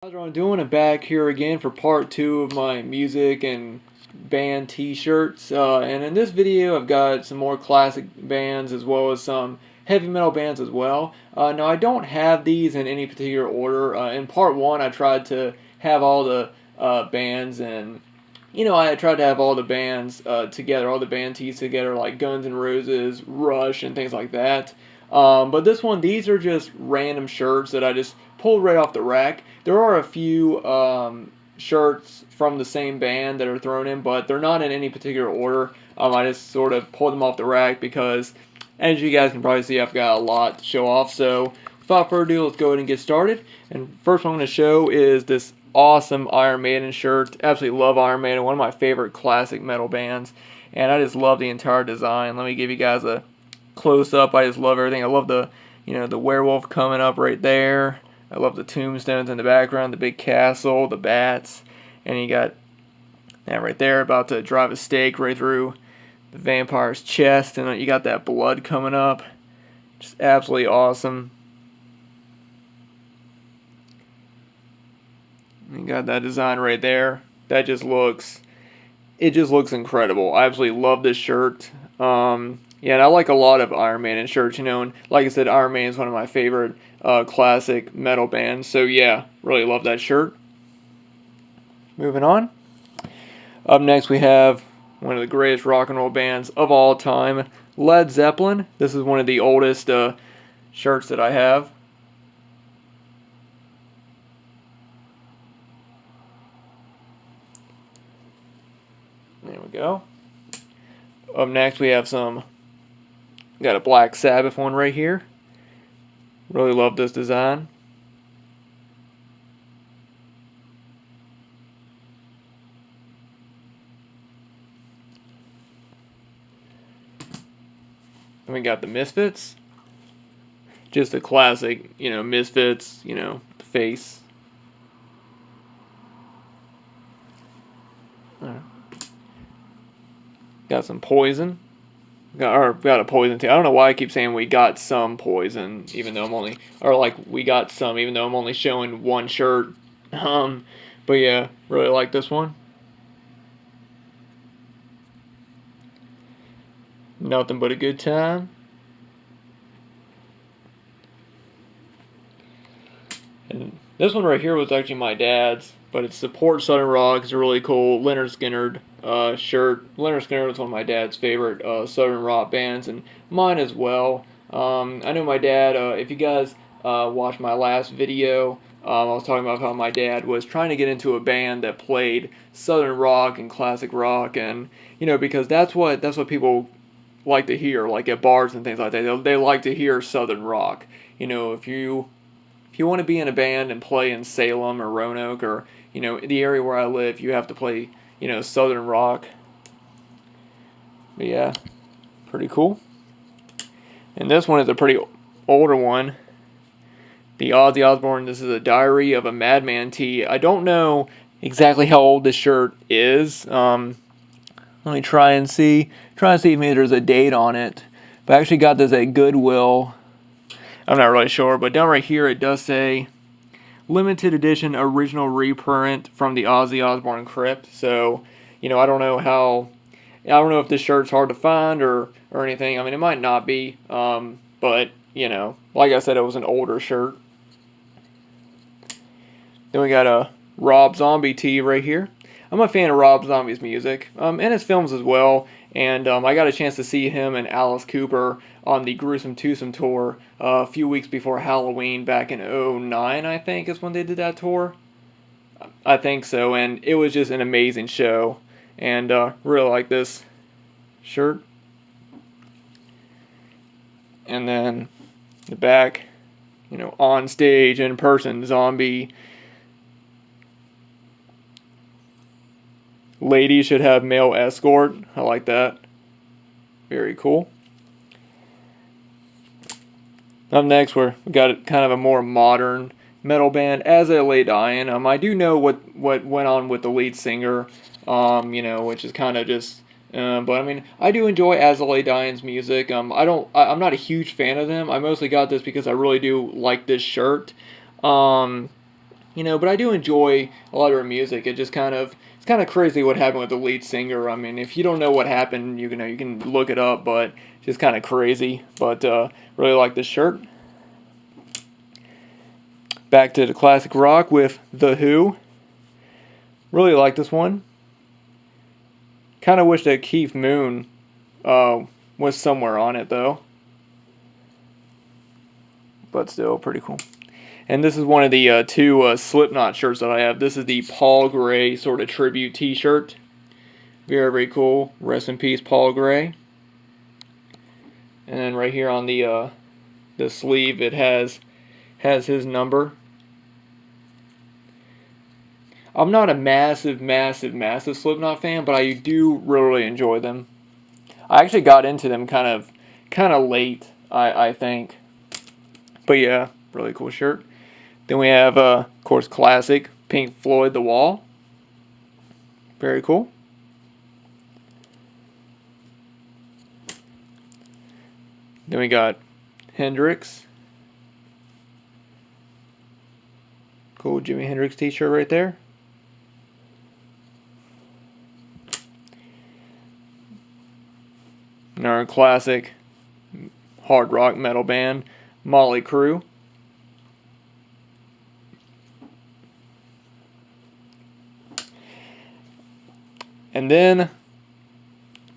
How's everyone doing? I'm back here again for part 2 of my music and band t-shirts. And in this video I've got some more classic bands as well as some heavy metal bands as well. Now I don't have these in any particular order. In part 1 I tried to have all the bands and I tried to have all the bands together, all the band tees together, like Guns N' Roses, Rush, and things like that. But this one, these are just random shirts that I just pulled right off the rack. There are a few shirts from the same band that are thrown in, but they're not in any particular order. I just sort of pulled them off the rack because, as you guys can probably see, I've got a lot to show off. So, without further ado, let's go ahead and get started. And first one I'm going to show is this awesome Iron Maiden shirt. Absolutely love Iron Maiden, one of my favorite classic metal bands. And I just love the entire design. Let me give you guys a close up. I just love everything. I love the werewolf coming up right there. I love the tombstones in the background, the big castle, the bats, and you got that right there about to drive a stake right through the vampire's chest, and you got that blood coming up. Just absolutely awesome. You got that design right there. It just looks incredible. I absolutely love this shirt. Yeah, and I like a lot of Iron Maiden shirts, and like I said, Iron Maiden is one of my favorite classic metal bands. So yeah, really love that shirt. Moving on. Up next we have one of the greatest rock and roll bands of all time, Led Zeppelin. This is one of the oldest shirts that I have. There we go. Up next we have got a Black Sabbath one right here. Really love this design. And we got the Misfits. Just a classic, Misfits, the face. Got some Poison. Got a Poison too. I don't know why I keep saying we got some Poison, even though we got some, even though I'm only showing one shirt. But yeah, really like this one. Nothing but a good time. And this one right here was actually my dad's, but it's Support Southern Rock. It's a really cool Leonard Skinner shirt. Leonard Skinner was one of my dad's favorite Southern rock bands, and mine as well. I know my dad, if you guys watched my last video, I was talking about how my dad was trying to get into a band that played Southern rock and classic rock, and because that's what people like to hear, like at bars and things like that. They like to hear Southern rock. If you want to be in a band and play in Salem or Roanoke or the area where I live, you have to play Southern rock. But yeah, pretty cool. And this one is a pretty older one. The Ozzy Osbourne. This is a Diary of a Madman tee. I don't know exactly how old this shirt is. Let me try and see if maybe there's a date on it. But I actually got this at Goodwill. I'm not really sure, but down right here it does say limited edition original reprint from the Ozzy Osbourne Crypt. So, I don't know if this shirt's hard to find or anything. I mean, it might not be, but like I said, it was an older shirt. Then we got a Rob Zombie tee right here. I'm a fan of Rob Zombie's music, and his films as well, and I got a chance to see him and Alice Cooper on the Gruesome Twosome tour a few weeks before Halloween back in '09, I think, is when they did that tour. I think so, and it was just an amazing show, and really like this shirt. And then the back, on stage, in person, Zombie. Ladies should have male escort. I like that. Very cool. Up next, we got kind of a more modern metal band, As I Lay Dying. I do know what went on with the lead singer, which is kind of just. But I mean, I do enjoy As I Lay Dying's music. I'm not a huge fan of them. I mostly got this because I really do like this shirt. But I do enjoy a lot of her music. It's kind of crazy what happened with the lead singer. I mean, if you don't know what happened, you can look it up, but it's just kind of crazy. But really like this shirt. Back to the classic rock with The Who. Really like this one. Kind of wish that Keith Moon was somewhere on it though. But still pretty cool. And this is one of the two Slipknot shirts that I have. This is the Paul Gray sort of tribute t-shirt. Very, very cool. Rest in peace, Paul Gray. And then right here on the sleeve, it has his number. I'm not a massive Slipknot fan, but I do really enjoy them. I actually got into them kind of late, I think. But yeah, really cool shirt. Then we have, of course, classic Pink Floyd, The Wall. Very cool. Then we got Hendrix. Cool Jimi Hendrix t-shirt right there. And our classic hard rock metal band, Motley Crue. And then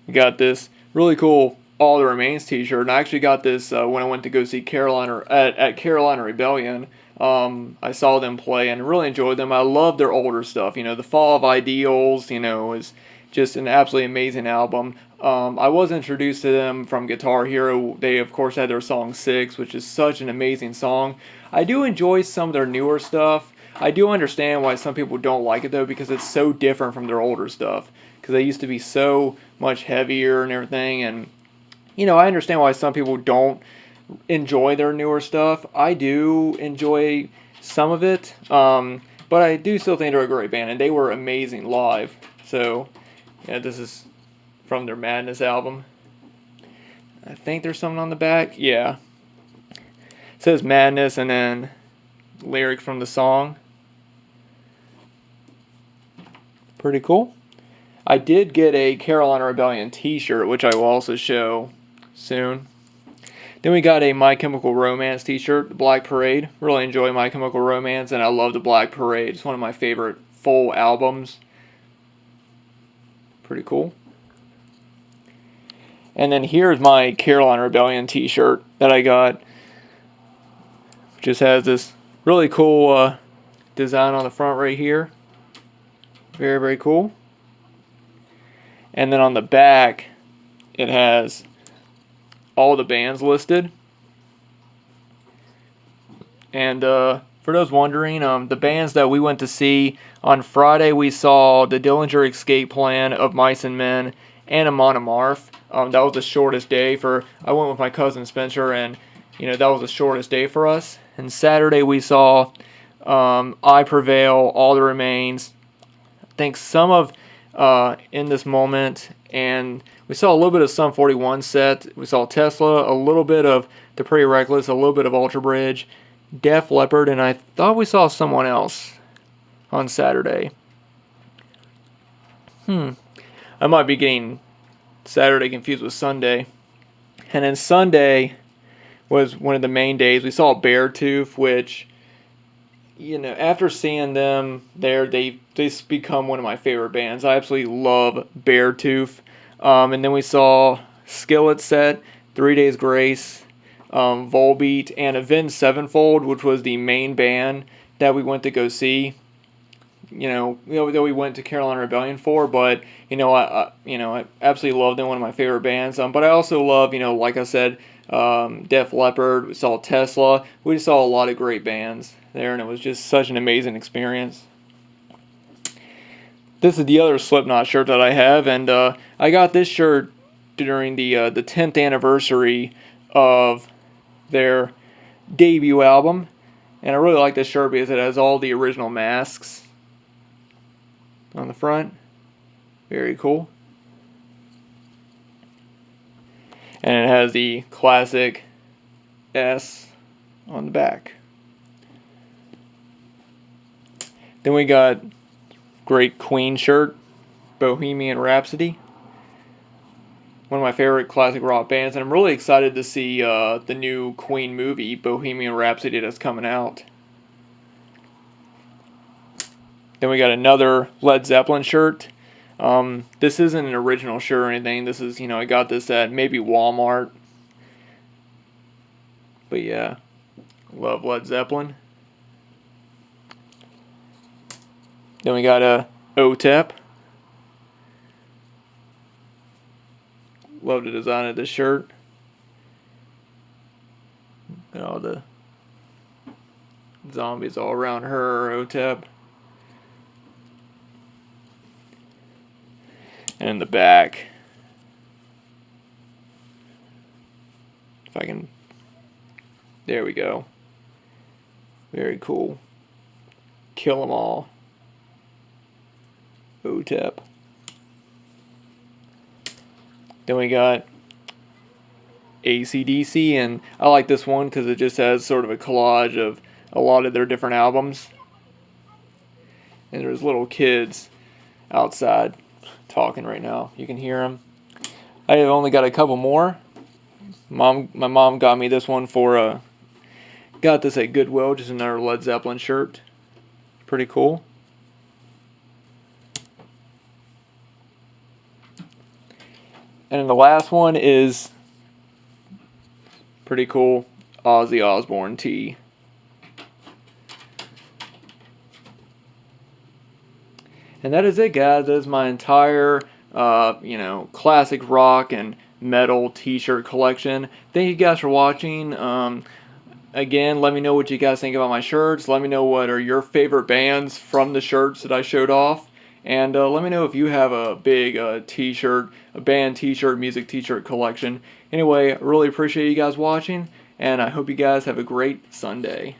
we got this really cool All the Remains t-shirt. And I actually got this when I went to go see Carolina at Carolina Rebellion. I saw them play and really enjoyed them. I love their older stuff. The Fall of Ideals, is just an absolutely amazing album. I was introduced to them from Guitar Hero. They, of course, had their song 6, which is such an amazing song. I do enjoy some of their newer stuff. I do understand why some people don't like it, though, because it's so different from their older stuff. Because they used to be so much heavier and everything. And, I understand why some people don't enjoy their newer stuff. I do enjoy some of it. But I do still think they're a great band. And they were amazing live. So, yeah, this is from their Madness album. I think there's something on the back. Yeah. It says Madness and then lyrics from the song. Pretty cool. I did get a Carolina Rebellion t-shirt, which I will also show soon. Then we got a My Chemical Romance t-shirt, The Black Parade. Really enjoy My Chemical Romance, and I love The Black Parade. It's one of my favorite full albums. Pretty cool. And then here's my Carolina Rebellion t-shirt that I got. Just has this really cool design on the front right here. Very, very cool. And then on the back, it has all the bands listed. And for those wondering, the bands that we went to see on Friday, we saw the Dillinger Escape Plan, Of Mice and Men, and Amon Amarth. That was the shortest day I went with my cousin Spencer, and that was the shortest day for us. And Saturday we saw I Prevail, All the Remains, I think some of In This Moment, and we saw a little bit of Sum 41 set. We saw Tesla, a little bit of The Pretty Reckless, a little bit of Ultra Bridge, Def Leppard, and I thought we saw someone else on Saturday. I might be getting Saturday confused with Sunday. And then Sunday was one of the main days. We saw Beartooth, which, after seeing them there, they've become one of my favorite bands. I absolutely love Beartooth. And then we saw Skillet set, 3 Days Grace, Volbeat, and Avenged Sevenfold, which was the main band that we went to go see. That we went to Carolina Rebellion for, but I absolutely love them. One of my favorite bands. But I also love, like I said, Def Leppard. We saw Tesla. We just saw a lot of great bands there, and it was just such an amazing experience. This is the other Slipknot shirt that I have, and I got this shirt during the 10th anniversary of their debut album, and I really like this shirt because it has all the original masks on the front. Very cool. And it has the classic S on the back. Then we got great Queen shirt, Bohemian Rhapsody. One of my favorite classic rock bands, and I'm really excited to see the new Queen movie, Bohemian Rhapsody, that's coming out. Then we got another Led Zeppelin shirt. This isn't an original shirt or anything. This is, I got this at maybe Walmart. But yeah, love Led Zeppelin. Then we got a OTEP. Love the design of this shirt. Got all the zombies all around her, OTEP. And in the back, if I can, there we go. Very cool. Kill 'em all. OTEP. Then we got AC/DC, and I like this one because it just has sort of a collage of a lot of their different albums. And there's little kids outside talking right now. You can hear them. I have only got a couple more. My mom got me this one for got this at Goodwill, just another Led Zeppelin shirt. Pretty cool. And then the last one is pretty cool, Ozzy Osbourne tee. And that is it, guys. That is my entire, classic rock and metal t-shirt collection. Thank you guys for watching. Again, let me know what you guys think about my shirts. Let me know what are your favorite bands from the shirts that I showed off. And let me know if you have a big t-shirt, a band t-shirt, music t-shirt collection. Anyway, I really appreciate you guys watching, and I hope you guys have a great Sunday.